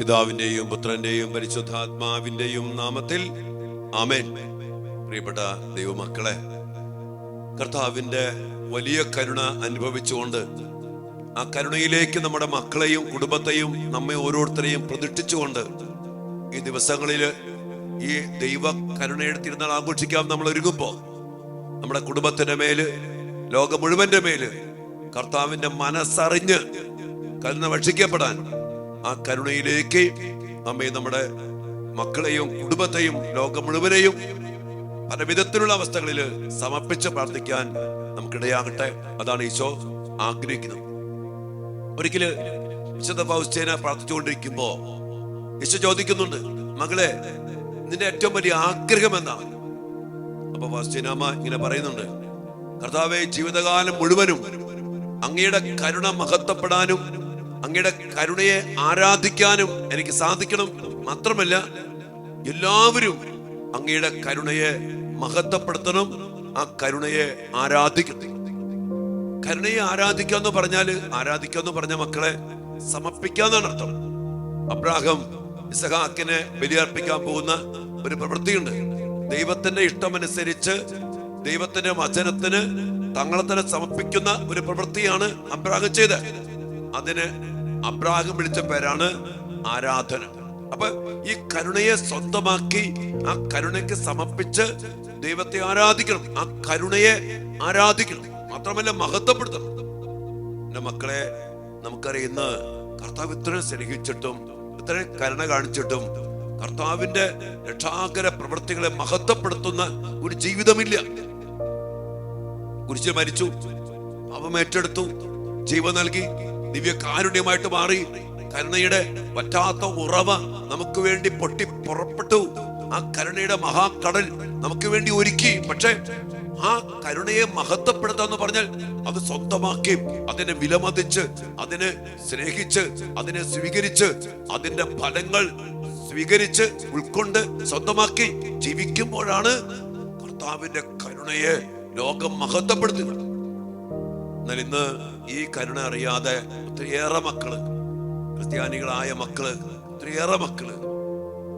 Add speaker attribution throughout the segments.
Speaker 1: പിതാവിന്റെയും പുത്രന്റെയും പരിശുദ്ധാത്മാവിന്റെയും നാമത്തിൽ ആമേൻ. പ്രിയപ്പെട്ട ദൈവമക്കളെ, കർത്താവിന്റെ വലിയ കരുണ അനുഭവിച്ചുകൊണ്ട് ആ കരുണയിലേക്ക് നമ്മുടെ മക്കളെയും കുടുംബത്തെയും നമ്മെ ഓരോരുത്തരെയും പ്രതിഷ്ഠിച്ചുകൊണ്ട് ഈ ദിവസങ്ങളിൽ ഈ ദൈവ കരുണയുടെ തിരുനാൾ ആഘോഷിക്കാൻ നമ്മൾ ഒരുങ്ങുമ്പോൾ നമ്മുടെ കുടുംബത്തിന്റെ മേല്, ലോകം മുഴുവന്റെ മേല് കർത്താവിന്റെ മനസ്സറിഞ്ഞ് കരുണ ഭക്ഷിക്കപ്പെടാൻ ആ കരുണയിലേക്ക് നമ്മെ, നമ്മുടെ മക്കളെയും കുടുംബത്തെയും ലോകം മുഴുവനെയും പല വിധത്തിലുള്ള അവസ്ഥകളിൽ സമർപ്പിച്ച് പ്രാർത്ഥിക്കാൻ നമുക്കിടയാകട്ടെ. അതാണ് ഈശോ ആഗ്രഹിക്കുന്നത്. ഒരിക്കല് വിശുദ്ധ ഫൗസ്റ്റീന പ്രാർത്ഥിച്ചുകൊണ്ടിരിക്കുമ്പോ ഈശോ ചോദിക്കുന്നുണ്ട്, മകളെ, നിന്റെ ഏറ്റവും വലിയ ആഗ്രഹം എന്താണ്? അപ്പൊ ഫൗസ്റ്റീനാമ്മ ഇങ്ങനെ പറയുന്നുണ്ട്, കർത്താവേ, ജീവിതകാലം മുഴുവനും അങ്ങയുടെ കരുണ മഹത്വപ്പെടാനും അങ്ങയുടെ കരുണയെ ആരാധിക്കാനും എനിക്ക് സാധിക്കണം. മാത്രമല്ല, എല്ലാവരും അങ്ങയുടെ കരുണയെ മഹത്വപ്പെടുത്തണം, ആ കരുണയെ ആരാധിക്കണം. കരുണയെ ആരാധിക്കാന്ന് പറഞ്ഞ മക്കളെ സമർപ്പിക്കാന്നാണ് അർത്ഥം. അബ്രാഹാം ഇസഹാക്കിനെ ബലിയർപ്പിക്കാൻ പോകുന്ന ഒരു പ്രവൃത്തിയുണ്ട്. ദൈവത്തിന്റെ ഇഷ്ടമനുസരിച്ച് ദൈവത്തിന്റെ വചനത്തിന് തങ്ങളെ തന്നെ സമർപ്പിക്കുന്ന ഒരു പ്രവൃത്തിയാണ് അബ്രാഹാം ചെയ്തത്. അതിന് അബ്രാഹാം വിളിച്ച പേരാണ് ആരാധന. അപ്പൊ ഈ കരുണയെ സ്വന്തമാക്കി ആ കരുണയ്ക്ക് സമർപ്പിച്ച് ദൈവത്തെ ആരാധിക്കണം, ആ കരുണയെ ആരാധിക്കണം, മാത്രമല്ല മഹത്വപ്പെടുത്തണം. എന്റെ മക്കളെ, നമുക്കറിയാം, ഇന്ന് കർത്താവ് ഇത്രയും സ്നേഹിച്ചിട്ടും ഇത്രയും കരുണ കാണിച്ചിട്ടും കർത്താവിന്റെ രക്ഷാകര പ്രവൃത്തികളെ മഹത്വപ്പെടുത്തുന്ന ഒരു ജീവിതമില്ല. കുരിശിൽ മരിച്ചു, പാപം ഏറ്റെടുത്തു, ജീവൻ നൽകി, ദിവ്യ കാരുണ്യമായിട്ട് മാറി, കരുണയുടെ പറ്റാത്ത ഉറവ നമുക്ക് വേണ്ടി പൊട്ടി പുറപ്പെട്ടു. ആ കരുണയുടെ മഹാകടൽ നമുക്ക് വേണ്ടി ഒരുക്കി. പക്ഷെ ആ കരുണയെ മഹത്വപ്പെടുത്താന്ന് പറഞ്ഞാൽ അത് സ്വന്തമാക്കി, അതിനെ വിലമതിച്ച്, അതിനെ സ്നേഹിച്ച്, അതിനെ സ്വീകരിച്ച്, അതിന്റെ ഫലങ്ങൾ സ്വീകരിച്ച് ഉൾക്കൊണ്ട് സ്വന്തമാക്കി ജീവിക്കുമ്പോഴാണ് കർത്താവിന്റെ കരുണയെ ലോകം മഹത്വപ്പെടുത്തുക. എന്നാൽ ഇന്ന് ഈ കരുണ അറിയാതെ ഒത്തിരിയേറെ മക്കള്, ക്രിസ്ത്യാനികളായ മക്കള്, ഒത്തിരിയേറെ മക്കള്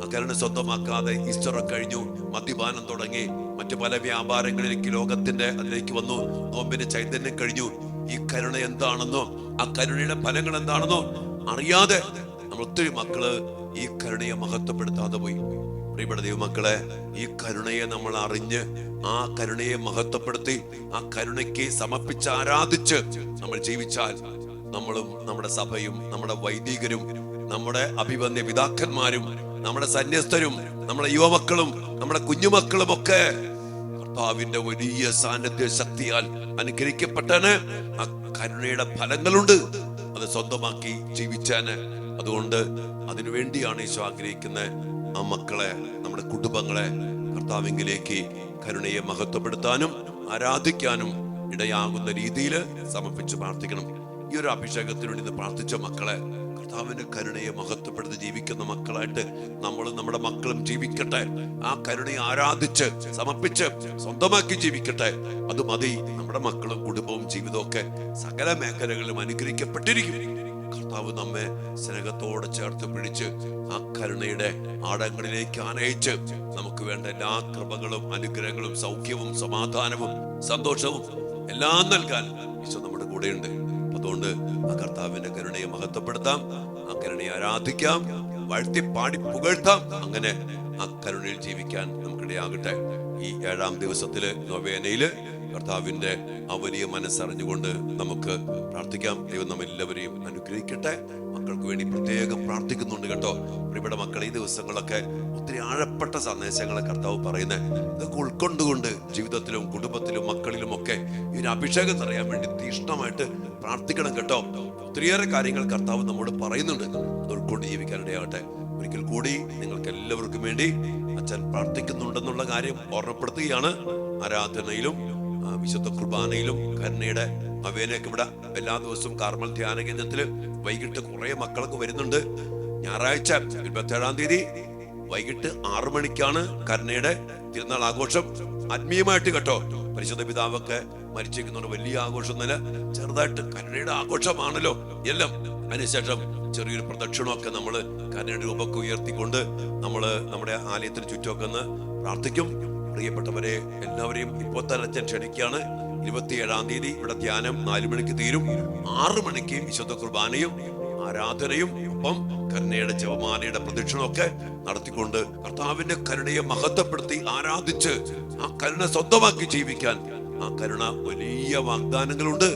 Speaker 1: ആ കരുണ സ്വന്തമാക്കാതെ ഈസ്റ്ററൊക്കെ കഴിഞ്ഞു, മദ്യപാനം തുടങ്ങി, മറ്റു പല വ്യാപാരങ്ങളിലേക്ക് ലോകത്തിന്റെ അതിലേക്ക് വന്നു, നോമ്പിന്റെ ചൈതന്യം കഴിഞ്ഞു. ഈ കരുണ എന്താണെന്നോ ആ കരുണയുടെ ഫലങ്ങൾ എന്താണെന്നോ അറിയാതെ നമ്മൾ ഒത്തിരി മക്കള് ഈ കരുണയെ മഹത്വപ്പെടുത്താതെ പോയി. പ്രിയപ്പെട്ട ദൈവമക്കളെ, ഈ കരുണയെ നമ്മൾ അറിഞ്ഞ് ആ കരുണയെ മഹത്വപ്പെടുത്തി ആ കരുണയ്ക്ക് സമർപ്പിച്ച് ആരാധിച്ച് നമ്മൾ ജീവിച്ചാൽ നമ്മളും നമ്മുടെ സഭയും നമ്മുടെ വൈദികരും നമ്മുടെ അഭിവന്യ പിതാക്കന്മാരും നമ്മുടെ സന്യസ്തരും നമ്മുടെ യുവമക്കളും നമ്മുടെ കുഞ്ഞുമക്കളും ഒക്കെ കർത്താവിന്റെ വലിയ സാന്നിധ്യ ശക്തിയാൽ അനുഗ്രഹിക്കപ്പെട്ടാണ്. ആ കരുണയുടെ ഫലങ്ങളുണ്ട്, അത് സ്വന്തമാക്കി ജീവിച്ചാന്. അതുകൊണ്ട് അതിനുവേണ്ടിയാണ് ഈശോ ആഗ്രഹിക്കുന്നത്, ആ മക്കളെ, നമ്മുടെ കുടുംബങ്ങളെ കർത്താവിലേക്ക് കരുണയെ മഹത്വപ്പെടുത്താനും ആരാധിക്കാനും ഇടയാകുന്ന രീതിയിൽ സമർപ്പിച്ച് പ്രാർത്ഥിക്കണം. ഈ ഒരു അഭിഷേകത്തിന് വേണ്ടി പ്രാർത്ഥിച്ച മക്കളെ, കർത്താവിന്റെ കരുണയെ മഹത്വപ്പെടുത്തി ജീവിക്കുന്ന മക്കളായിട്ട് നമ്മളും നമ്മുടെ മക്കളും ജീവിക്കട്ടെ. ആ കരുണയെ ആരാധിച്ച് സമർപ്പിച്ച് സ്വന്തമാക്കി ജീവിക്കട്ടെ. അത് മതി. നമ്മുടെ മക്കളും കുടുംബവും ജീവിതവും ഒക്കെ സകല മേഖലകളിലും അനുഗ്രഹിക്കപ്പെട്ടിരിക്കും. കർത്താവ് നമ്മെ സ്നേഹത്തോടെ ചേർത്ത് പിടിച്ച് ആ കരുണയുടെ ആഴങ്ങളിലേക്ക് ആനയിച്ച് നമുക്ക് വേണ്ട എല്ലാ കൃപകളും അനുഗ്രഹങ്ങളും സൗഖ്യവും സമാധാനവും സന്തോഷവും എല്ലാം നൽകാൻ ഈശോ നമ്മുടെ കൂടെയുണ്ട്. അതുകൊണ്ട് ആ കർത്താവിന്റെ കരുണയെ മഹത്വപ്പെടുത്താം, ആ കരുണയെ ആരാധിക്കാം, വാഴ്ത്തി പാടി പുകഴ്ത്താം. അങ്ങനെ ആ കരുണയിൽ ജീവിക്കാൻ നമുക്കിടയാകട്ടെ. ഈ 7-ാം ദിവസത്തില് നൊവേനയില് കർത്താവിന്റെ ആ വലിയ മനസ്സറിഞ്ഞുകൊണ്ട് നമുക്ക് പ്രാർത്ഥിക്കാം. ദൈവം നമ്മെല്ലാവരെയും അനുഗ്രഹിക്കട്ടെ. മക്കൾക്ക് വേണ്ടി പ്രത്യേകം പ്രാർത്ഥിക്കുന്നുണ്ട് കേട്ടോ. പ്രിയപ്പെട്ട മക്കൾ, ഈ ദിവസങ്ങളൊക്കെ ഒത്തിരി ആഴപ്പെട്ട സന്ദേശങ്ങളെ കർത്താവ് പറയുന്നത്, ഇതൊക്കെ ഉൾക്കൊണ്ടുകൊണ്ട് ജീവിതത്തിലും കുടുംബത്തിലും മക്കളിലും ഒക്കെ ഈ അഭിഷേകം നിറയാൻ വേണ്ടി തീഷ്ണമായിട്ട് പ്രാർത്ഥിക്കണം കേട്ടോ. ഒത്തിരിയേറെ കാര്യങ്ങൾ കർത്താവ് നമ്മോട് പറയുന്നുണ്ട്, അത് ഉൾക്കൊണ്ട് ജീവിക്കാനിടയാകട്ടെ. ഒരിക്കൽ കൂടി നിങ്ങൾക്ക് എല്ലാവർക്കും വേണ്ടി അച്ഛൻ പ്രാർത്ഥിക്കുന്നുണ്ടെന്നുള്ള കാര്യം ഓർമ്മപ്പെടുത്തുകയാണ്. ആരാധനയിലും വിശുദ്ധ കുർബാനയിലും കരുണയുടെ നൊവേനയൊക്കെ ഇവിടെ എല്ലാ ദിവസവും കാർമൽ ധ്യാന കേന്ദ്രത്തില് വൈകിട്ട് കുറെ മക്കളൊക്കെ വരുന്നുണ്ട്. ഞായറാഴ്ച 27-ാം തീയതി വൈകിട്ട് 6 മണിക്കാണ് കരുണയുടെ തിരുനാൾ ആഘോഷം. ആത്മീയമായിട്ട് കേട്ടോ. പരിശുദ്ധ പിതാവൊക്കെ മരിച്ചിരിക്കുന്നതുകൊണ്ട് വലിയ ആഘോഷം എന്നല്ല, ചെറുതായിട്ട് കരുണയുടെ ആഘോഷമാണല്ലോ എല്ലാം. അതിനുശേഷം ചെറിയൊരു പ്രദക്ഷിണമൊക്കെ നമ്മൾ കരുണയുടെ രൂപമൊക്കെ ഉയർത്തിക്കൊണ്ട് നമ്മുടെ ആലയത്തിന് ചുറ്റുമൊക്കെ ഒന്ന് പ്രാർത്ഥിക്കും. പ്രിയപ്പെട്ടവരെ, എല്ലാവരെയും ഇപ്പോൾ തന്നെ അച്ഛൻ ക്ഷണിക്കുകയാണ്. 27-ാം തീയതി ഇവിടെ ധ്യാനം 4 മണിക്ക് തീരും. 6 മണിക്ക് വിശുദ്ധ കുർബാനയും ആരാധനയും ഒപ്പം കരുണയുടെ ജപമാലയുടെ പ്രദക്ഷിണമൊക്കെ നടത്തിക്കൊണ്ട് കർത്താവിന്റെ കരുണയെ മഹത്വപ്പെടുത്തി ആരാധിച്ച് ആ കരുണ സ്വന്തമാക്കി ജീവിക്കാൻ, ആ കരുണ വലിയ വാഗ്ദാനങ്ങളുണ്ട്.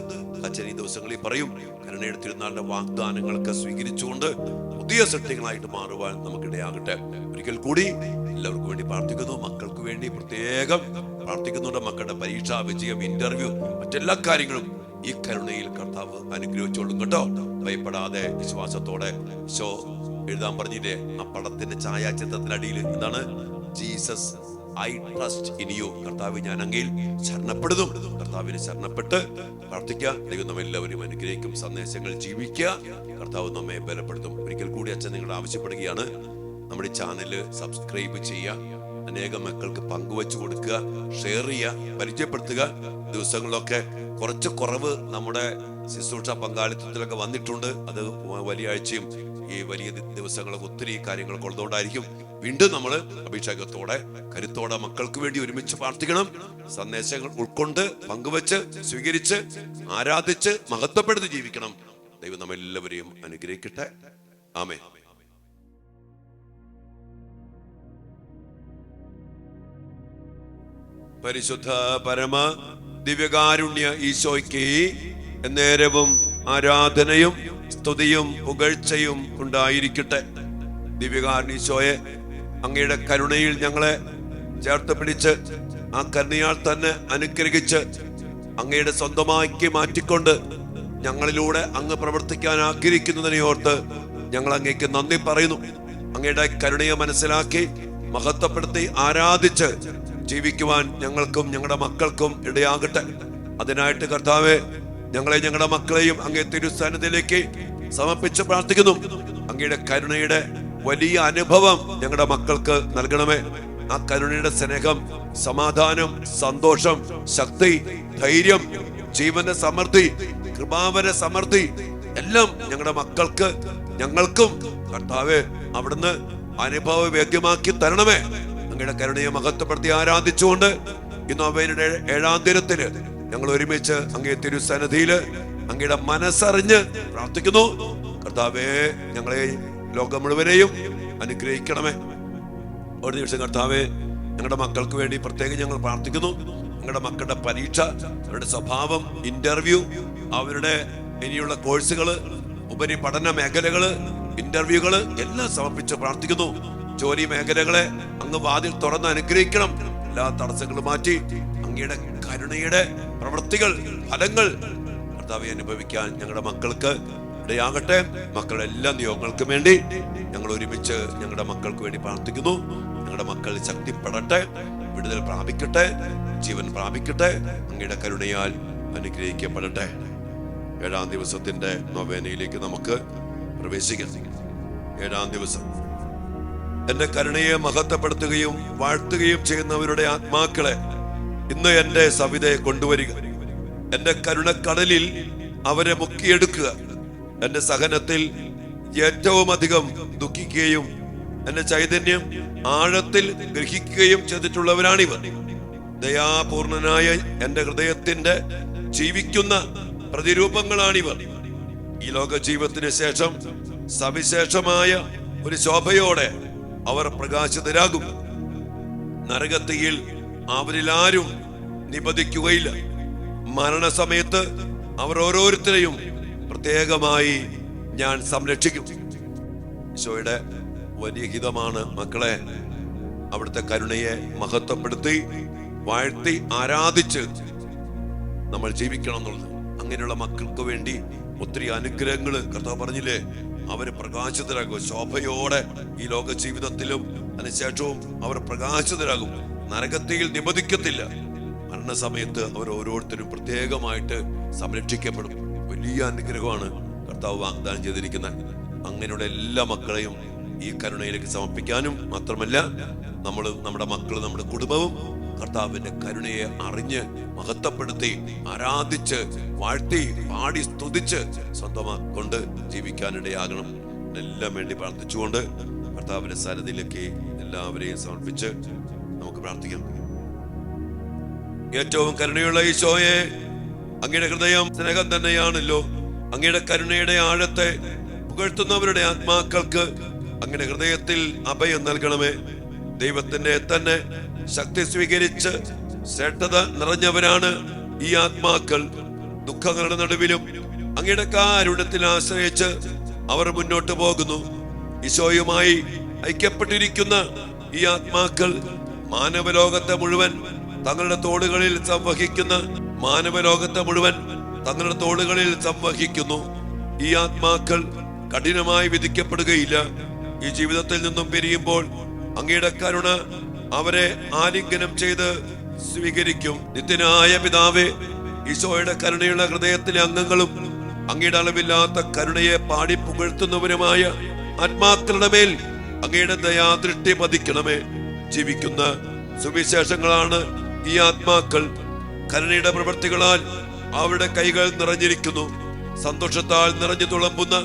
Speaker 1: അച്ഛൻ ഈ ദിവസങ്ങളിൽ പറയും. കരുണയുടെ തിരുനാളിന്റെ വാഗ്ദാനങ്ങളൊക്കെ സ്വീകരിച്ചുകൊണ്ട് പുതിയ സൃഷ്ടികളായിട്ട് മാറുവാൻ നമുക്കിടയാകട്ടെ. ഒരിക്കൽ കൂടി എല്ലാവർക്കും വേണ്ടി പ്രാർത്ഥിക്കുന്നു. മക്കൾക്ക് വേണ്ടി പ്രത്യേകം പ്രാർത്ഥിക്കുന്നുണ്ട്. മക്കളുടെ പരീക്ഷാ വിജയം, ഇന്റർവ്യൂ, മറ്റെല്ലാ കാര്യങ്ങളും ഈ കരുണയിൽ കർത്താവ് അനുഗ്രഹിച്ചോളും കേട്ടോ. ഭയപ്പെടാതെ വിശ്വാസത്തോടെ ഈശോ എഴുതാൻ പറഞ്ഞില്ലേ, ആ പടത്തിന്റെ ഛായാചിത്രത്തിനടിയിൽ എന്താണ്? Jesus, I trust in you. കർത്താവ്, ഞാൻ അങ്ങയിൽ ശരണപ്പെടുന്നു. കർത്താവിനെ ശരണപ്പെട്ട് പ്രാർത്ഥിക്കുക. ദൈവം നമ്മെല്ലാവരും അനുഗ്രഹിക്കും. സന്ദേശങ്ങൾ ജീവിക്കുക. കർത്താവ് നമ്മെ ബലപ്പെടുത്തും. ഒരിക്കൽ കൂടി അച്ഛൻ നിങ്ങളോട് ആവശ്യപ്പെടുകയാണ്, നമ്മുടെ ചാനൽ സബ്സ്ക്രൈബ് ചെയ്യുക, അനേകം മക്കൾക്ക് പങ്കുവെച്ചു കൊടുക്കുക, ഷെയർ ചെയ്യുക, പരിചയപ്പെടുത്തുക. ദിവസങ്ങളിലൊക്കെ കുറച്ച് കുറവ് നമ്മുടെ ശുശ്രൂഷ പങ്കാളിത്തത്തിലൊക്കെ വന്നിട്ടുണ്ട്. അത് വലിയ ആഴ്ചയും ഈ വലിയ ദിവസങ്ങളൊക്കെ ഒത്തിരി കാര്യങ്ങളൊക്കെ ഉള്ളതുകൊണ്ടായിരിക്കും. വീണ്ടും നമ്മൾ അഭിഷേകത്തോടെ കരുത്തോടെ മക്കൾക്ക് വേണ്ടി ഒരുമിച്ച് പ്രാർത്ഥിക്കണം. സന്ദേശങ്ങൾ ഉൾക്കൊണ്ട് പങ്കുവെച്ച് സ്വീകരിച്ച് ആരാധിച്ച് മഹത്വപ്പെടുത്തി ജീവിക്കണം. ദൈവം നമ്മെല്ലാവരെയും അനുഗ്രഹിക്കട്ടെ. ആമേൻ. പരിശുദ്ധ പരമ ദിവ്യകാരുണ്യ ഈശോയ്ക്ക് നേരവും ആരാധനയും സ്തുതിയും പുകഴ്ചയും ഉണ്ടായിരിക്കട്ടെ. ദിവ്യകാരുണ്യ ഈശോയെ, അങ്ങയുടെ കരുണയിൽ ഞങ്ങളെ ചേർത്ത് പിടിച്ച് ആ കരുണയാൽ തന്നെ അനുഗ്രഹിച്ച് അങ്ങയുടെ സ്വന്തമാക്കി മാറ്റിക്കൊണ്ട് ഞങ്ങളിലൂടെ അങ്ങ് പ്രവർത്തിക്കാൻ ആഗ്രഹിക്കുന്നതിനെ ഓർത്ത് ഞങ്ങൾ അങ്ങേക്ക് നന്ദി പറയുന്നു. അങ്ങയുടെ കരുണയെ മനസ്സിലാക്കി മഹത്വപ്പെടുത്തി ആരാധിച്ച് ജീവിക്കുവാൻ ഞങ്ങൾക്കും ഞങ്ങളുടെ മക്കൾക്കും ഇടയാകട്ടെ. അതിനായിട്ട് കർത്താവെ, ഞങ്ങളെ ഞങ്ങളുടെ മക്കളെയും അങ്ങേ തിരുസന്നിധിയിലേക്ക് സമർപ്പിച്ച് പ്രാർത്ഥിക്കുന്നു. അങ്ങയുടെ കരുണയുടെ വലിയ അനുഭവം ഞങ്ങളുടെ മക്കൾക്ക് നൽകണമേ. ആ കരുണയുടെ സ്നേഹം, സമാധാനം, സന്തോഷം, ശക്തി, ധൈര്യം, ജീവന്റെ സമൃദ്ധി, കൃപാവര സമൃദ്ധി എല്ലാം ഞങ്ങളുടെ മക്കൾക്ക് ഞങ്ങൾക്കും കർത്താവെ അവിടുന്ന് അനുഭവവേദ്യമാക്കി തരണമേ. അങ്ങയുടെ കരുണയെ മഹത്വപ്പെടുത്തി ആരാധിച്ചുകൊണ്ട് ഇന്ന് അവയുടെ 7-ാം ദിനത്തില് ഞങ്ങൾ ഒരുമിച്ച് അങ്ങേ തിരുസന്നിധിയില് അങ്ങയുടെ മനസ്സറിഞ്ഞ് പ്രാർത്ഥിക്കുന്നു. കർത്താവേ, ഞങ്ങളെ ലോകം മുഴുവനെയും അനുഗ്രഹിക്കണമേ. ഒരു നിമിഷം കർത്താവേ, ഞങ്ങളുടെ മക്കൾക്ക് വേണ്ടി പ്രത്യേകം ഞങ്ങൾ പ്രാർത്ഥിക്കുന്നു. ഞങ്ങളുടെ മക്കളുടെ പരീക്ഷ, അവരുടെ സ്വഭാവം, ഇന്റർവ്യൂ, അവരുടെ ഇനിയുള്ള കോഴ്സുകള്, ഉപരിപഠന മേഖലകള്, ഇന്റർവ്യൂകള് എല്ലാം സമർപ്പിച്ച് പ്രാർത്ഥിക്കുന്നു. ജോലി മേഖലകളെ അങ്ങ് വാതിൽ തുറന്ന് അനുഗ്രഹിക്കണം. എല്ലാ തടസ്സങ്ങളും മാറ്റി അങ്ങയുടെ കരുണയുടെ പ്രവൃത്തികൾ, ഫലങ്ങൾ കർത്താവെ അനുഭവിക്കാൻ ഞങ്ങളുടെ മക്കൾക്ക് ഇടയാകട്ടെ. മക്കളുടെ എല്ലാ നിയോഗങ്ങൾക്കും വേണ്ടി ഞങ്ങൾ ഒരുമിച്ച് ഞങ്ങളുടെ മക്കൾക്ക് വേണ്ടി പ്രാർത്ഥിക്കുന്നു. ഞങ്ങളുടെ മക്കൾ ശക്തിപ്പെടട്ടെ, വിടുതൽ പ്രാപിക്കട്ടെ, ജീവൻ പ്രാപിക്കട്ടെ, അങ്ങയുടെ കരുണയാൽ അനുഗ്രഹിക്കപ്പെടട്ടെ. 7-ാം ദിവസത്തിന്റെ നൊവേനയിലേക്ക് നമുക്ക് പ്രവേശിക്കാം. 7-ാം ദിവസം എന്റെ കരുണയെ മഹത്വപ്പെടുത്തുകയും വാഴ്ത്തുകയും ചെയ്യുന്നവരുടെ ആത്മാക്കളെ ഇന്ന് എന്റെ സവിധയെ കൊണ്ടുവരിക. എന്റെ കരുണക്കടലിൽ അവരെ മുക്കിയെടുക്കുക. എന്റെ സഹനത്തിൽ ഏറ്റവും അധികം ദുഃഖിക്കുകയും എന്റെ ചൈതന്യം ആഴത്തിൽ ഗ്രഹിക്കുകയും ചെയ്തിട്ടുള്ളവരാണിവർ. ദയാപൂർണനായ എന്റെ ഹൃദയത്തിന്റെ ജീവിക്കുന്ന പ്രതിരൂപങ്ങളാണിവർ. ഈ ലോക ജീവിതത്തിന് ശേഷം സവിശേഷമായ ഒരു ശോഭയോടെ അവർ പ്രകാശിതരാകും. നരകത്തിയിൽ അവരിലാരും നിബന്ധിക്കുകയില്ല. മരണസമയത്ത് അവർ ഓരോരുത്തരെയും പ്രത്യേകമായി ഞാൻ സംരക്ഷിക്കും. ഈശോയുടെ വലിയ ഹിതമാണ് മക്കളെ അവിടുത്തെ കരുണയെ മഹത്വപ്പെടുത്തി വാഴ്ത്തി ആരാധിച്ച് നമ്മൾ ജീവിക്കണം എന്നുള്ളത്. അങ്ങനെയുള്ള മക്കൾക്ക് വേണ്ടി ഒത്തിരി അനുഗ്രഹങ്ങൾ കർത്താവ് പറഞ്ഞില്ലേ, അവര് പ്രകാശിതരാകും. ശോഭയോടെ ഈ ലോക ജീവിതത്തിലും അതിനുശേഷവും അവർ പ്രകാശിതരാകും. നരകത്തിൽ നിബന്ധിക്കത്തില്ല. മരണസമയത്ത് അവർ ഓരോരുത്തരും പ്രത്യേകമായിട്ട് സംരക്ഷിക്കപ്പെടും. വലിയ അനുഗ്രഹമാണ് കർത്താവ് വാഗ്ദാനം ചെയ്തിരിക്കുന്നത്. അങ്ങനെയുള്ള എല്ലാ മക്കളെയും ഈ കരുണയിലേക്ക് സമർപ്പിക്കാനും മാത്രമല്ല, നമ്മുടെ മക്കളും നമ്മുടെ കുടുംബവും കർത്താവിന്റെ കരുണയെ അറിഞ്ഞ് മഹത്വപ്പെടുത്തി ആരാധിച്ച് വാഴ്ത്തി പാടി സ്തുതിച്ച് സ്വന്തമാക്കൊണ്ട് ജീവിക്കാനിടയാകണം. എല്ലാം വേണ്ടി പ്രാർത്ഥിച്ചുകൊണ്ട് കർത്താവിന്റെ സന്നിധിയിലേക്ക് എല്ലാവരെയും സമർപ്പിച്ച് നമുക്ക് പ്രാർത്ഥിക്കാം. ഏറ്റവും കരുണയുള്ള ഈശോയെ, അങ്ങയുടെ ഹൃദയം സ്നേഹം തന്നെയാണല്ലോ. അങ്ങയുടെ കരുണയുടെ ആഴത്തെ പുകഴ്ത്തുന്നവരുടെ ആത്മാക്കൾക്ക് അങ്ങയുടെ ഹൃദയത്തിൽ അഭയം നൽകണമേ. ദൈവത്തിന്റെ തന്നെ ശക്തി സ്വീകരിച്ച് ശ്രേഷ്ഠത നിറഞ്ഞവരാണ് ഈ ആത്മാക്കൾ. ദുഃഖങ്ങളുടെ നടുവിലും അങ്ങയുടെ കാരുണ്യത്തിൽ ആശ്രയിച്ച് അവർ മുന്നോട്ട് പോകുന്നു. ഈശോയുമായി ഐക്യപ്പെട്ടിരിക്കുന്ന ഈ ആത്മാക്കൾ മാനവലോകത്തെ മുഴുവൻ തങ്ങളുടെ തോളുകളിൽ സംവഹിക്കുന്നു. ഈ ആത്മാക്കൾ കഠിനമായി വിധിക്കപ്പെടുകയില്ല. ഈ ജീവിതത്തിൽ നിന്നും പിരിയുമ്പോൾ അങ്ങയുടെ കരുണ അവരെ ആലിംഗനം ചെയ്ത് സ്വീകരിക്കും. നിത്യനായ പിതാവേ, ഈശോയുടെ കരുണയുള്ള ഹൃദയത്തിലെ അംഗങ്ങളും അങ്ങയുടെ അളവില്ലാത്ത കരുണയെ പാടി പുകഴ്ത്തുന്നവരുമായ ആത്മാക്കളുടെ മേൽ അങ്ങയുടെ ദയാദൃഷ്ടി പതിക്കണമേ. ജീവിക്കുന്ന സുവിശേഷങ്ങളാണ് ഈ ആത്മാക്കൾ. കരുണയുടെ പ്രവൃത്തികളാൽ അവരുടെ കൈകൾ നിറഞ്ഞിരിക്കുന്നു. സന്തോഷത്താൽ നിറഞ്ഞു തുളുമ്പുന്ന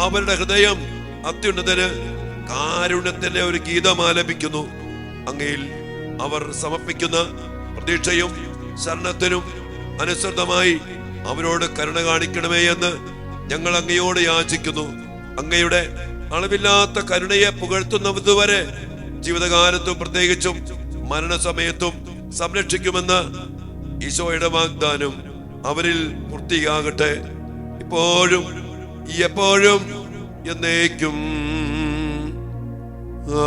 Speaker 1: അവരുടെ ഹൃദയം അത്യുന്നതന് കാരുണ്യത്തിന്റെ ഒരു ഗീതം ആലപിക്കുന്നു. അങ്ങയിൽ അവർ സമർപ്പിക്കുന്ന പ്രതീക്ഷയും ശരണത്തിനും അനുസൃതമായി അവരോട് കരുണ കാണിക്കണമേ എന്ന് ഞങ്ങൾ അങ്ങയോട് യാചിക്കുന്നു. അങ്ങയുടെ അളവില്ലാത്ത കരുണയെ പുകഴ്ത്തുന്നതുവരെ ജീവിതകാലത്തും പ്രത്യേകിച്ചും മരണസമയത്തും സംരക്ഷിക്കുമെന്ന ഈശോയുടെ വാഗ്ദാനം അവരിൽ പൂർത്തിയാകട്ടെ, ഇപ്പോഴും എപ്പോഴും എന്നേക്കും.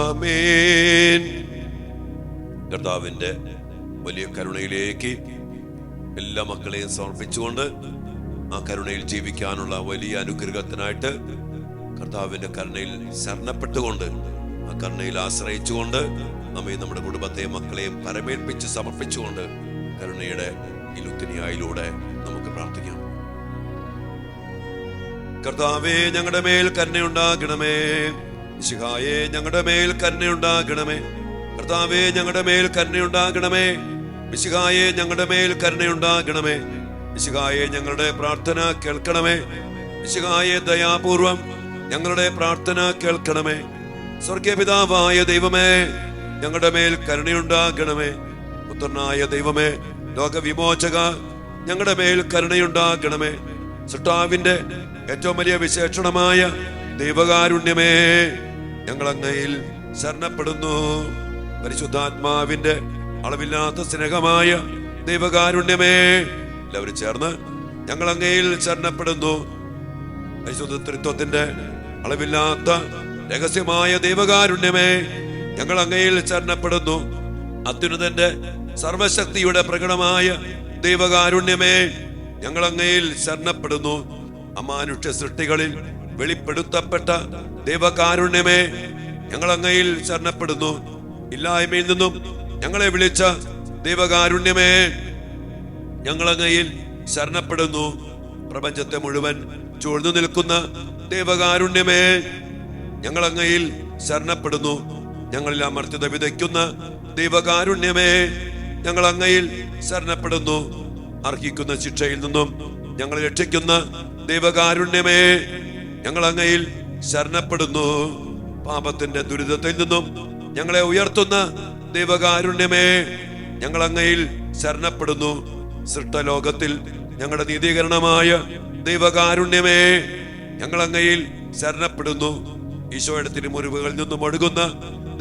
Speaker 1: ആമേൻ. കർത്താവിന്റെ വലിയ കരുണയിലേക്ക് എല്ലാ മക്കളെയും സമർപ്പിച്ചുകൊണ്ട് ആ കരുണയിൽ ജീവിക്കാനുള്ള വലിയ അനുഗ്രഹത്തിനായിട്ട് കർത്താവിന്റെ കരുണയിൽ ശരണപ്പെട്ടുകൊണ്ട് ആ കരുണയിൽ ആശ്രയിച്ചുകൊണ്ട് നമ്മെ നമ്മുടെ കുടുംബത്തെയും മക്കളെയും പരമേൽപ്പിച്ച് സമർപ്പിച്ചുകൊണ്ട് കരുണയുടെ ഈ ലുത്തിനിയായിലൂടെ നമുക്ക് പ്രാർത്ഥിക്കാം. കർത്താവേ, ഞങ്ങളുടെ മേൽ കരുണയുണ്ടാകണമേ. മിശിഹായേ, ഞങ്ങളുടെ മേൽ കരുണയുണ്ടാകണമേ. കർത്താവേ, ഞങ്ങളുടെ മേൽ കരുണയുണ്ടാകണമേ. മിശിഹായേ, ഞങ്ങളുടെ മേൽ കരുണയുണ്ടാകണമേ. മിശിഹായേ, ഞങ്ങളുടെ പ്രാർത്ഥന കേൾക്കണമേ. മിശിഹായേ, ദയാപൂർവം ഞങ്ങളുടെ പ്രാർത്ഥന കേൾക്കണമേ. സ്വർഗീയ പിതാവായ ദൈവമേ, ഞങ്ങളുടെ മേൽ കരുണയുണ്ടാകണമേ. പുത്രനായ ദൈവമേ, ലോകവിമോചക, ഞങ്ങളുടെ മേൽ കരുണയുണ്ടാകണമേ. സൃഷ്ടാവിന്റെ ഏറ്റവും വലിയ വിശേഷണമായ ദൈവകാരുണ്യമേ, ഞങ്ങൾ അങ്ങയിൽ ശരണപ്പെടുന്നു. പരിശുദ്ധാത്മാവിന്റെ അളവില്ലാത്ത സ്നേഹമായ ദൈവകാരുണ്യമേ, എല്ലാവരും ചേർന്ന് ഞങ്ങൾ അങ്ങയിൽ ശരണപ്പെടുന്നു. പരിശുദ്ധ ത്രിത്വത്തിന്റെ അളവില്ലാത്ത രഹസ്യമായ ദൈവകാരുണ്യമേ, ഞങ്ങൾ അങ്ങയിൽ ശരണപ്പെടുന്നു. അത്യുന്നതന്റെ സർവശക്തിയുടെ പ്രകടമായ ദൈവകാരുണ്യമേ, ഞങ്ങൾ അങ്ങയിൽ ശരണപ്പെടുന്നു. അമാനുഷ്യ സൃഷ്ടികളിൽ വെളിപ്പെടുത്തപ്പെട്ട ദൈവകാരുണ്യമേ, ഞങ്ങൾ അങ്ങയിൽ ശരണപ്പെടുന്നു. ഇല്ലായ്മയിൽ നിന്നും ഞങ്ങളെ വിളിച്ച ദൈവകാരുണ്യമേ, ഞങ്ങൾ അങ്ങയിൽ ശരണപ്പെടുന്നു. പ്രപഞ്ചത്തെ മുഴുവൻ ചൂഴ്ന്നു നിൽക്കുന്ന ദൈവകാരുണ്യമേ, ഞങ്ങൾ അങ്ങയിൽ ശരണപ്പെടുന്നു. ഞങ്ങളിൽ അമർത്യത വിതയ്ക്കുന്ന ദൈവകാരുണ്യമേ, ഞങ്ങൾ അങ്ങയിൽ ശരണപ്പെടുന്നു. അർഹിക്കുന്ന ശിക്ഷയിൽ നിന്നും ഞങ്ങളെ രക്ഷിക്കുന്ന ദൈവകാരുണ്യമേ, ഞങ്ങൾ അങ്ങയിൽ ശരണപ്പെടുന്നു. പാപത്തിന്റെ ദുരിതത്തിൽ നിന്നും ഞങ്ങളെ ഉയർത്തുന്ന ദൈവകാരുണ്യമേ, ഞങ്ങൾ അങ്ങയിൽ ശരണപ്പെടുന്നു. സൃഷ്ടലോകത്തിൽ ഞങ്ങളുടെ നീതീകരണമായ ദൈവകാരുണ്യമേ, ഞങ്ങൾ അങ്ങയിൽ ശരണപ്പെടുന്നു. ഈശോയുടെ തിരുമുറിവുകളിൽ നിന്നും ഒഴുകുന്ന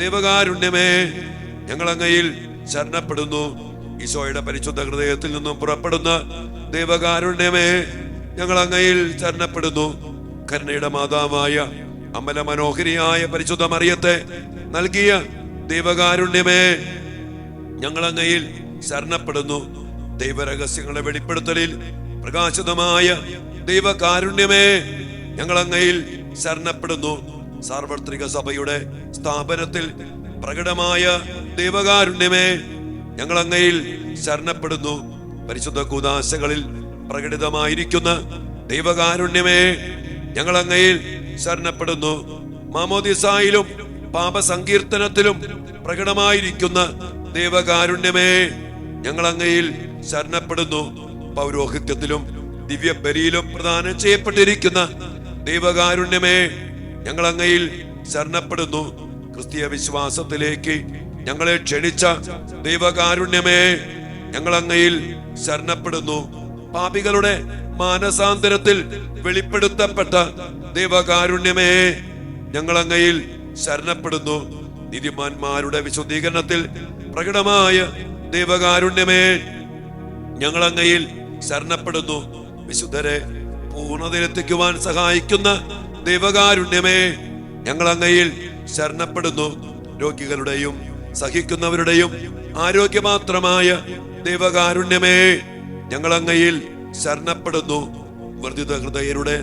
Speaker 1: ദൈവകാരുണ്യമേ, ഞങ്ങൾ അങ്ങയിൽ ശരണപ്പെടുന്നു. ഈശോയുടെ പരിശുദ്ധ ഹൃദയത്തിൽ നിന്നും പുറപ്പെടുന്ന ദൈവകാരുണ്യമേ, ഞങ്ങൾ അങ്ങയിൽ ശരണപ്പെടുന്നു. കരുണയുടെ മാതാവായ അമല മനോഹരിയായ പരിശുദ്ധ മറിയത്തെ നൽകിയ ദൈവകാരുണ്യമേ, ഞങ്ങൾ അങ്ങയിൽ ശരണപ്പെടുന്നു. ദൈവരഹസ്യങ്ങളുടെ വെളിപ്പെടുത്തലിൽ പ്രകാശിതമായ ദൈവകാരുണ്യമേ, ഞങ്ങൾ അങ്ങയിൽ ശരണപ്പെടുന്നു. സാർവത്രിക സഭയുടെ സ്ഥാപനത്തിൽ പ്രകടമായ ദൈവകാരുണ്യമേ, ഞങ്ങൾ അങ്ങയിൽ ശരണപ്പെടുന്നു. പരിശുദ്ധ കൂദാശകളിൽ പ്രകടിതമായിരിക്കുന്ന ദൈവകാരുണ്യമേ, ഞങ്ങൾ അങ്ങയിൽ ശരണപ്പെടുന്നു. മാമോദിസായിലും പാപസങ്കീർത്തനത്തിലും പ്രകടമായിരിക്കുന്ന ദൈവകാരുണ്യമേ, ഞങ്ങൾ അങ്ങയിൽ ശരണപ്പെടുന്നു. പൗരോഹിത്യത്തിലും ദിവ്യ ബലിയിലും പ്രദാനം ചെയ്യപ്പെട്ടിരിക്കുന്ന ദൈവകാരുണ്യമേ, ഞങ്ങൾ അങ്ങയിൽ ശരണപ്പെടുന്നു. ക്രിസ്തീയ വിശ്വാസത്തിലേക്ക് ഞങ്ങളെ ക്ഷണിച്ച ദൈവകാരുണ്യമേ, ഞങ്ങൾ അങ്ങയിൽ ശരണപ്പെടുന്നു. പാപികളുടെ മാനസാന്തരത്തിൽ വെളിപ്പെടുത്തപ്പെട്ട ദൈവകാരുണ്യമേ, ഞങ്ങൾ അങ്ങയിൽ ശരണപ്പെടുന്നു. നീതിമാന്മാരുടെ വിശുദ്ധീകരണത്തിൽ പ്രകടമായ ദൈവകാരുണ്യമേ, ഞങ്ങൾ അങ്ങയിൽ ശരണപ്പെടുന്നു. വിശുദ്ധരെ പൂർണ്ണതയിലെത്തിക്കുവാൻ സഹായിക്കുന്ന ദൈവകാരുണ്യമേ, ഞങ്ങൾ അങ്ങയിൽ ശരണപ്പെടുന്നു. രോഗികളുടെയും സഹിക്കുന്നവരുടെയും ആരോഗ്യമാത്രമായ ദൈവകാരുണ്യമേ, ഞങ്ങൾ അങ്ങയിൽ ശരണപ്പെടുന്നു. വർദ്ധിത ഹൃദയരുടെ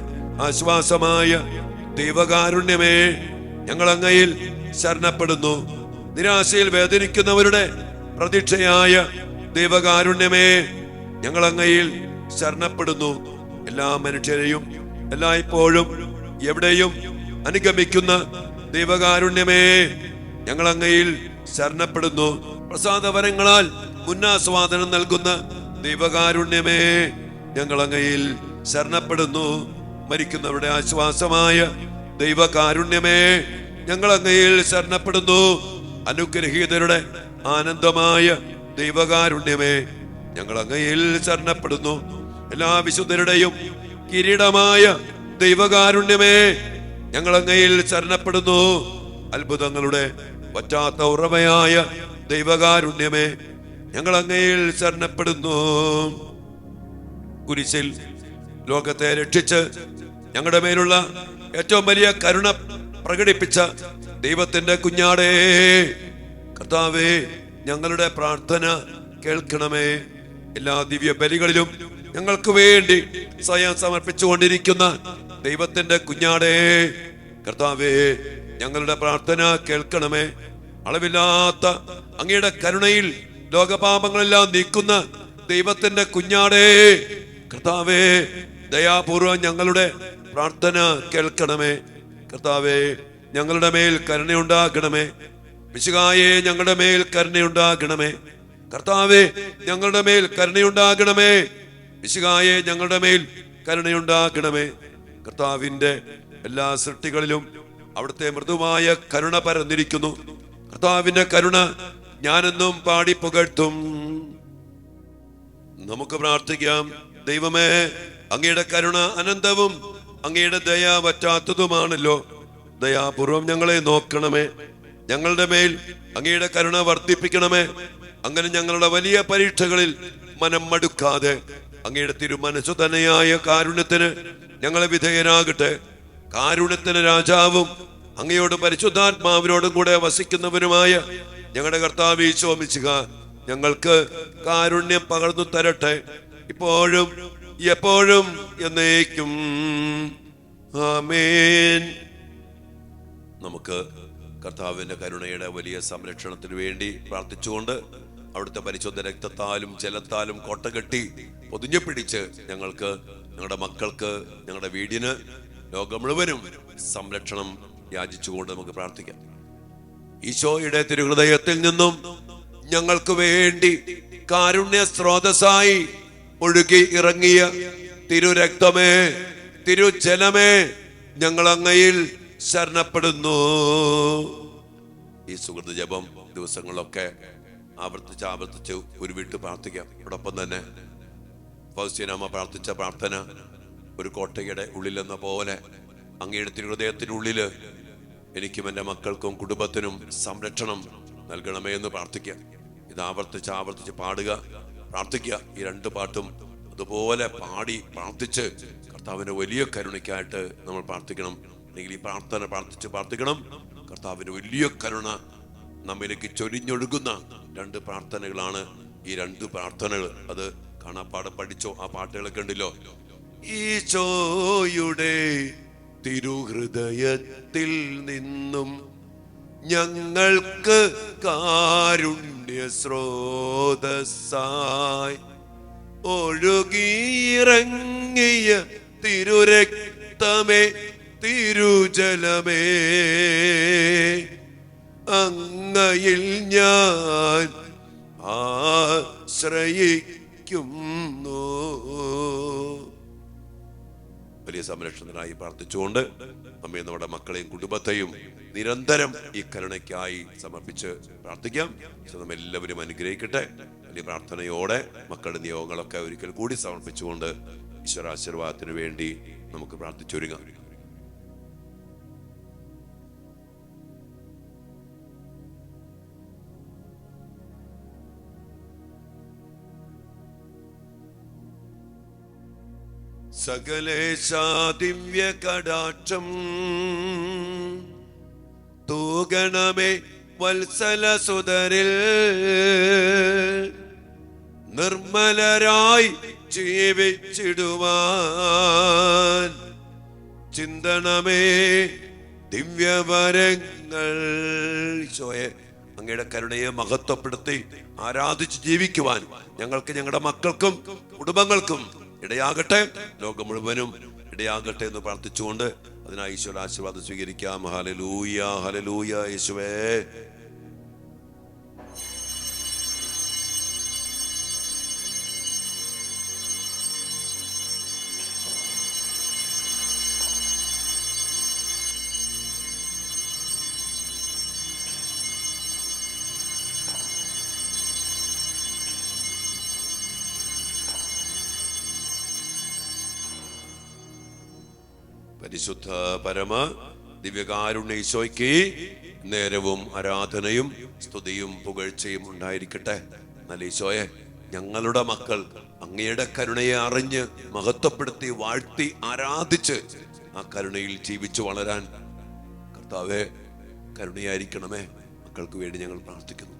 Speaker 1: ആശ്വാസമായ ദൈവകാരുണ്യമേ, ഞങ്ങൾ അങ്ങയിൽ ശരണപ്പെടുന്നു. നിരാശയിൽ വേദനിക്കുന്നവരുടെ പ്രതീക്ഷയായ ദൈവകാരുണ്യമേ, ഞങ്ങൾ അങ്ങയിൽ ശരണപ്പെടുന്നു. എല്ലാ മനുഷ്യരെയും എല്ലായ്പ്പോഴും എവിടെയും അനുഗമിക്കുന്ന ദൈവകാരുണ്യമേ, ഞങ്ങൾ അങ്ങയിൽ ശരണപ്പെടുന്നു. പ്രസാദവരങ്ങളാൽ മുന്നാസ്വാദനം നൽകുന്ന ദൈവകാരുണ്യമേ, ഞങ്ങൾ അങ്ങയിൽ ശരണപ്പെടുന്നു. മരിക്കുന്നവരുടെ ആശ്വാസമായ ദൈവകാരുണ്യമേ, ഞങ്ങൾ അങ്ങയിൽ ശരണപ്പെടുന്നു. അനുഗ്രഹീതരുടെ ആനന്ദമായ ദൈവകാരുണ്യമേ, ഞങ്ങൾ അങ്ങയിൽ ശരണപ്പെടുന്നു. എല്ലാ വിശുദ്ധരുടെയും കിരീടമായ ദൈവകാരുണ്യമേ, ഞങ്ങൾ അങ്ങയിൽ ശരണപ്പെടുന്നു. അത്ഭുതങ്ങളുടെ പറ്റാത്ത ഉറവയായ ദൈവകാരുണ്യമേ, ഞങ്ങൾ അങ്ങയിൽ ശരണപ്പെടുന്നു. കുരിശിൽ ലോകത്തെ രക്ഷിച്ച് ഞങ്ങളുടെ മേലുള്ള ഏറ്റവും വലിയ കരുണ പ്രകടിപ്പിച്ച ദൈവത്തിന്റെ കുഞ്ഞാടേ, കർത്താവേ, ഞങ്ങളുടെ പ്രാർത്ഥന കേൾക്കണമേ. എല്ലാ ദിവ്യ ബലികളിലും ഞങ്ങൾക്ക് വേണ്ടി സ്വയം സമർപ്പിച്ചുകൊണ്ടിരിക്കുന്ന ദൈവത്തിന്റെ കുഞ്ഞാടേ, കർത്താവേ, ഞങ്ങളുടെ പ്രാർത്ഥന കേൾക്കണമേ. അളവില്ലാത്ത അങ്ങയുടെ കരുണയിൽ ലോകപാപങ്ങളെല്ലാം നീക്കുന്ന ദൈവത്തിന്റെ കുഞ്ഞാടേ, കർത്താവേ, ദയാപൂർവം ഞങ്ങളുടെ പ്രാർത്ഥന കേൾക്കണമേ. കർത്താവേ, ഞങ്ങളുടെ മേൽ കരുണയുണ്ടാകണമേ. മിശിഹായേ, ഞങ്ങളുടെ മേൽ കരുണയുണ്ടാകണമേ. കർത്താവേ, ഞങ്ങളുടെ മേൽ കരുണയുണ്ടാകണമേ. മിശിഹായേ, ഞങ്ങളുടെ മേൽ കരുണയുണ്ടാകണമേ. കർത്താവിന്റെ എല്ലാ സൃഷ്ടികളിലും അവിടുത്തെ മൃദുവായ കരുണ പരന്നിരിക്കുന്നു. കർത്താവിന്റെ കരുണ ഞാനെന്നും പാടി പുകഴ്ത്തും. നമുക്ക് പ്രാർത്ഥിക്കാം. ദൈവമേ, അങ്ങയുടെ കരുണ അനന്തവും അങ്ങയുടെ ദയ വറ്റാത്തതുമാണല്ലോ. ദയാപൂർവം ഞങ്ങളെ നോക്കണമേ. ഞങ്ങളുടെ മേൽ അങ്ങയുടെ കരുണ വർദ്ധിപ്പിക്കണമേ. അങ്ങനെ ഞങ്ങളുടെ വലിയ പരീക്ഷകളിൽ മനം മടുക്കാതെ അങ്ങയുടെ തിരുമനസ്സു തന്നെയായ കാരുണ്യത്തിന് ഞങ്ങളെ വിധേയരാകട്ടെ. കാരുണ്യത്തിന് രാജാവും അങ്ങയോട് പരിശുദ്ധാത്മാവിനോടും കൂടെ വസിക്കുന്നവരുമായ ഞങ്ങളുടെ കർത്താവ് ഈശോ മിശിഹാ ഞങ്ങൾക്ക് കാരുണ്യം പകർന്നു തരട്ടെ, ഇപ്പോഴും എപ്പോഴും എന്നേക്കും. ആമേൻ. നമുക്ക് കർത്താവിന്റെ കരുണയുടെ വലിയ സംരക്ഷണത്തിന് വേണ്ടി പ്രാർത്ഥിച്ചുകൊണ്ട് അവിടുത്തെ പരിശുദ്ധ രക്തത്താലും ജലത്താലും കോട്ടകെട്ടി പൊതിഞ്ഞു പിടിച്ച് ഞങ്ങൾക്ക്, ഞങ്ങളുടെ മക്കൾക്ക്, ഞങ്ങളുടെ വീടിന്, ലോകം മുഴുവനും സംരക്ഷണം യാചിച്ചുകൊണ്ട് നമുക്ക് പ്രാർത്ഥിക്കാം. ഈശോയുടെ തിരുഹൃദയത്തിൽ നിന്നും ഞങ്ങൾക്ക് വേണ്ടി കാരുണ്യ സ്രോതസ്സായി ഒഴുകി ഇറങ്ങിയ തിരുരക്തമേ, തിരുജലമേ, ഞങ്ങൾ അങ്ങയിൽ ശരണപ്പെടുന്നു. ഈ സുഹൃത്ത് ജപം ദിവസങ്ങളൊക്കെ ആവർത്തിച്ച് ഉരുവിട്ട് പ്രാർത്ഥിക്കാം. അതോടൊപ്പം തന്നെ ഫൗസ്ത്യനാമ പ്രാർത്ഥിച്ച പ്രാർത്ഥന ഒരു കോട്ടയുടെ ഉള്ളിലെന്ന പോലെ അങ്ങയുടെ തിരുഹൃദയത്തിനുള്ളില് എനിക്കും എൻ്റെ മക്കൾക്കും കുടുംബത്തിനും സംരക്ഷണം നൽകണമേ എന്ന് പ്രാർത്ഥിക്കുക. ഇത് ആവർത്തിച്ച് പാടുക, പ്രാർത്ഥിക്കുക. ഈ രണ്ട് പാട്ടും അതുപോലെ പാടി പ്രാർത്ഥിച്ച് കർത്താവിന്റെ വലിയ കരുണയ്ക്കായിട്ട് നമ്മൾ പ്രാർത്ഥിക്കണം. അല്ലെങ്കിൽ ഈ പ്രാർത്ഥിക്കണം. കർത്താവിന്റെ വലിയ കരുണ നമ്മിലേക്ക് ചൊരിഞ്ഞൊഴുകുന്ന രണ്ട് പ്രാർത്ഥനകളാണ് ഈ രണ്ട് പ്രാർത്ഥനകൾ. അത് കാണാപ്പാടം പഠിച്ചോ? ആ പാട്ടുകളൊക്കെ ഉണ്ടല്ലോ. ഈശോയുടെ തിരുഹൃദയത്തിൽ നിന്നും ഞങ്ങൾക്ക് കാരുണ്യ സ്രോതസ്സായി ഒഴുകിയിറങ്ങിയ തിരുരക്തമേ, തിരുജലമേ, അങ്ങയിൽ ഞാൻ ആശ്രയിക്കുന്നു. വലിയ സംരക്ഷണത്തിനായി പ്രാർത്ഥിച്ചുകൊണ്ട് നമ്മെ നമ്മുടെ മക്കളെയും കുടുംബത്തെയും നിരന്തരം ഈ കരുണയ്ക്കായി സമർപ്പിച്ച് പ്രാർത്ഥിക്കാം. നമ്മ എല്ലാവരും അനുഗ്രഹിക്കട്ടെ. വലിയ പ്രാർത്ഥനയോടെ മക്കളുടെ നിയോഗങ്ങളൊക്കെ ഒരിക്കൽ കൂടി സമർപ്പിച്ചുകൊണ്ട് ഈശ്വരാശീർവാദത്തിന് വേണ്ടി നമുക്ക് പ്രാർത്ഥിച്ചൊരുങ്ങാം. സകലേശാ ദിവ്യ കടാക്ഷം തൂകണമേ വത്സല സുതരിൽ, നിർമ്മലരായി ജീവിച്ചിടുവാൻ ചിന്തണമേ ദിവ്യവരങ്ങൾ. ഈശോയെ, അങ്ങയുടെ കരുണയെ മഹത്വപ്പെടുത്തി ആരാധിച്ച് ജീവിക്കുവാൻ ഞങ്ങൾക്ക്, ഞങ്ങളുടെ മക്കൾക്കും കുടുംബങ്ങൾക്കും ഇടയാകട്ടെ. ലോകം മുഴുവനും ഇടയാകട്ടെ എന്ന് പ്രാർത്ഥിച്ചുകൊണ്ട് അതിനായി ഈശോയുടെ ആശീർവാദം സ്വീകരിക്കാം. Hallelujah, hallelujah. യേശുവേ, പരിശുദ്ധ പരമ ദിവ്യകാരുണ്യ ഈശോയ്ക്ക് നേരവും ആരാധനയും സ്തുതിയും പുകഴ്ചയും ഉണ്ടായിരിക്കട്ടെ. നല്ല ഈശോയെ, ഞങ്ങളുടെ മക്കൾ അങ്ങയുടെ കരുണയെ അറിഞ്ഞ് മഹത്വപ്പെടുത്തി വാഴ്ത്തി ആരാധിച്ച് ആ കരുണയിൽ ജീവിച്ചു വളരാൻ കർത്താവേ കരുണയായിരിക്കണമേ. മക്കൾക്ക് വേണ്ടി ഞങ്ങൾ പ്രാർത്ഥിക്കുന്നു.